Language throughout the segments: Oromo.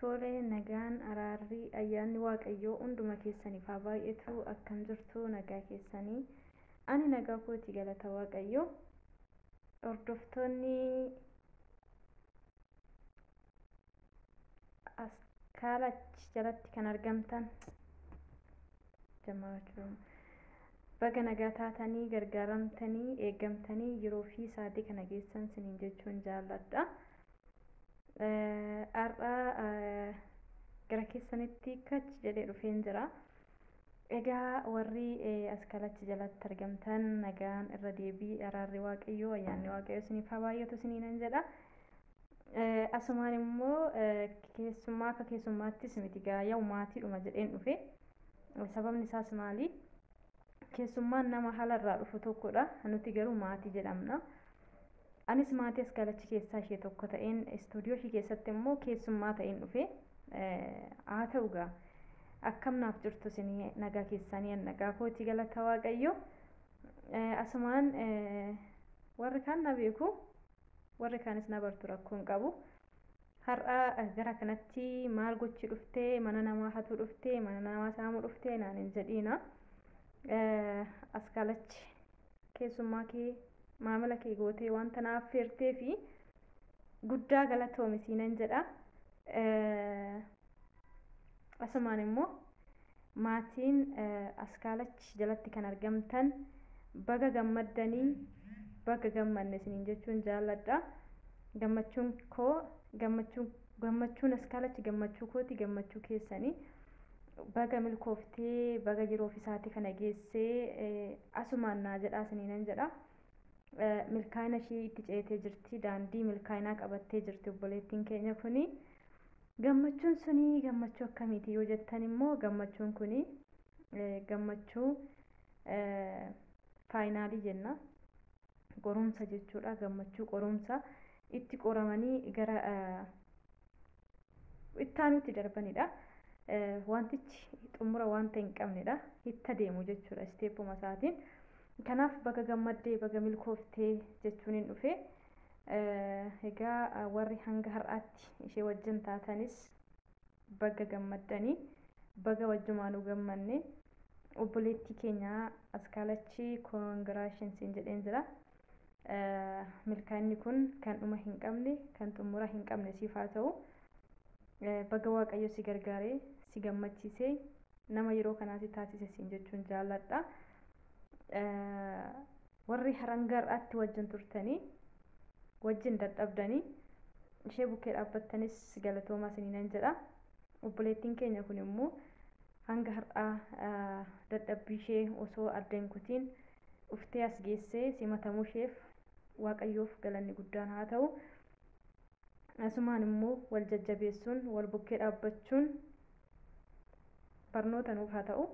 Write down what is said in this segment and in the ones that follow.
Tole nagaan araarri ayyaanni waaqayyoo hunduma keessaniif haa baay'atu. Akkam jirtu nagaa keessanii? Ani nagaa kooti galata waaqayyoo. Hordoftoonni askaalachi jalatti kan argamtan jamaachuu baga nagaa taatanii gargaaramtanii eegamtanii yeroo fi sa'aatii kana geessan siniin jechuun jaalladha. Ar'a gara keessanitti kachi jedhee dhufeen jira. Egaa warri askaalachi jalatti argamtan nagaan irra deebii araarri waaqayyoo ayyaanni waaqayyoo isiniif haa baay'atu isiniin jedha. Asumaan immoo keessummaa akka keessummaattis miti gaayyaa maatiidhuma jedheen dhufe. Sababni isaas maali? Keessummaan nama halarraa dhufu tokkodha. Nuti garuu maatii jedhamna. Anis maatii askaalachi keessaa ishee tokko ta'een istuudiyoo ishee keessatti immoo keessummaa ta'een dhufe. Haa ta'u gaa akkam naaf jirtu isinii nagaa keessanii nagaa kooti galata waaqayyoo. Asumaan warri kaan na beeku warri kaanis na bartu rakkoon qabu. Har'a gara kanatti maal gochii dhuftee mana namaa hatuu dhuftee mana namaa saamuu dhuftee naan hin jedhiina. Askaalachi keessummaa kee maamila kee gootee wanta naaf affeertee fi guddaa galatoomi siinan jedha. Asumaan immoo maatiin askaalachi jalatti kan argamtan baga gammaddanii baga gammanne isiniin jechuun jaalladha. Gammachuun koo gammachuun askaalachi gammachuu kooti gammachuu keessanii baga milkooftee baga yeroo fi sa'aatii kana geessee asumaan naa jedhaa isiniinan jedha. Milkaa'ina ishee itti ceetee jirti. Daandii milkaa'inaa qabattee jirti obboleettiin keenya kuni. Gammachuun suni gammachuu akkamiiti yoo jettan immoo gammachuun kuni gammachuu faayinaalii jenna. Qorumsa jechuudha. Gammachuu qorumsa itti qoramanii gara ittaanutti darbanidha. Wantichi xumura wanta hin qabnedha. Itti adeemu jechuudha isteepuma isaatiin. Kanaaf baga gammaddee baga milkooftee jechuun hin dhufe. Egaa warri hanga har'aatti ishee wajjin taatanis baga gammaddanii baga wajjumaanuu gammanne. Obboleettii keenya askaalachi koongiraashins jedheen jira. Milkaa'inni kun kan dhuma hin qabne kan xumura hin qabne siif haa ta'u. Baga waaqayyo si gargaaree si gammachiisee nama yeroo kanaatti taasise siin jechuun jaalladha. Warri hanga har'aatti wajjin turtanii wajjin dadhabdanii ishee bukkee dhaabbattanis galatoomaa isiniin jedha. Obboleettiin keenya kun immoo hanga har'aa dadhabbii ishee osoo adda hin kutiin dhuftee as geessee simatamuu isheef waaqayyoof galanni guddaan haa ta'u. Asumaan immoo wal jajjabeessuun wal bukkee dhaabbachuun barnoota nuuf haa ta'u.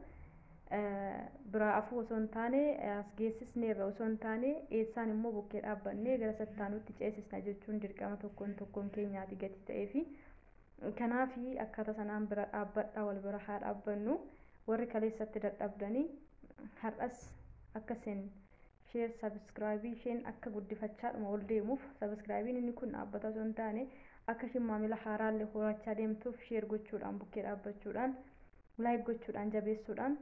Biraa afuu osoo hin taane as geessisneerra osoo hin taane eessaan immoo bukkee dhaabbannee gara sattaanutti ceesisna jechuun dirqama tokkoon keenyaati gati ta'ee fi kanaaf akkaataa sanaan bira dhaabbadhaa wal bira haa dhaabbannu. Warri kaleessatti dadhabdanii har'as akkasiin sheer sabskraayibii isheen akka guddifachaadhuma ol deemuuf sabskraayibiin inni kun dhaabbata osoo hin taane akka isheen maamila haaraallee horachaa deemtuuf sheer gochuudhaan bukkee dhaabbachuudhaan laayik gochuudhaan jabeessuudhaan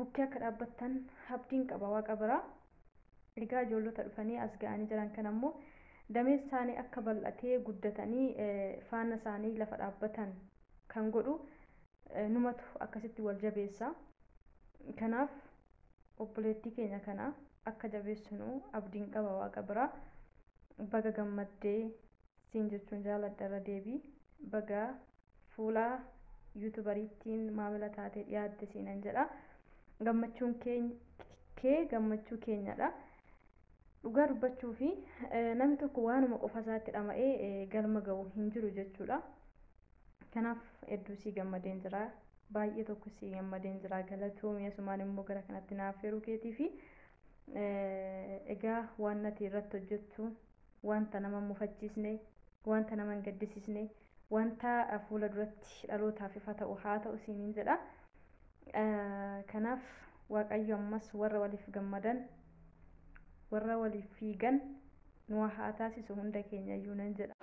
bukkee akka dhaabbattan abdiin qaba waaqa biraa. Egaa ijoollota dhufanii as ga'anii jiran kan ammoo damee isaanii akka bal'atee guddatanii faana isaanii lafa dhaabbatan kan godhu numatu akkasitti wal jabeessa. Kanaaf obboleettii keenya kana akka jabeessinu abdiin qaba waaqa biraa. Baga gammaddee siin jechuun jaalladha irra deebii. Baga fuula yuutubariittiin maamila taatee dhiyaatte siinan jedha. Gammachuun kee gammachuu keenyadha. Dhugaa dubbachuu fi namni tokko waanuma qofa isaatti dhama'ee galma ga'u hin jiru jechuudha. Kanaaf hedduu sii gammadeen jira. Baay'ee tokko sii gammadeen jira. Galatoomii asumaan immoo gara kanatti naaf affeeruu keetii fi egaa waan ati irratti hojjettu wanta nama mufachiisne wanta nama hin gaddisiisne wanta fuula duratti dhalootaaf ifa ta'u haa ta'u siiniin jedha. Kanaaf waaqayyo ammas warra waliif gammadan warra waliif fiigan nu haa taasisu hunda keenya iyyuu nan jedha.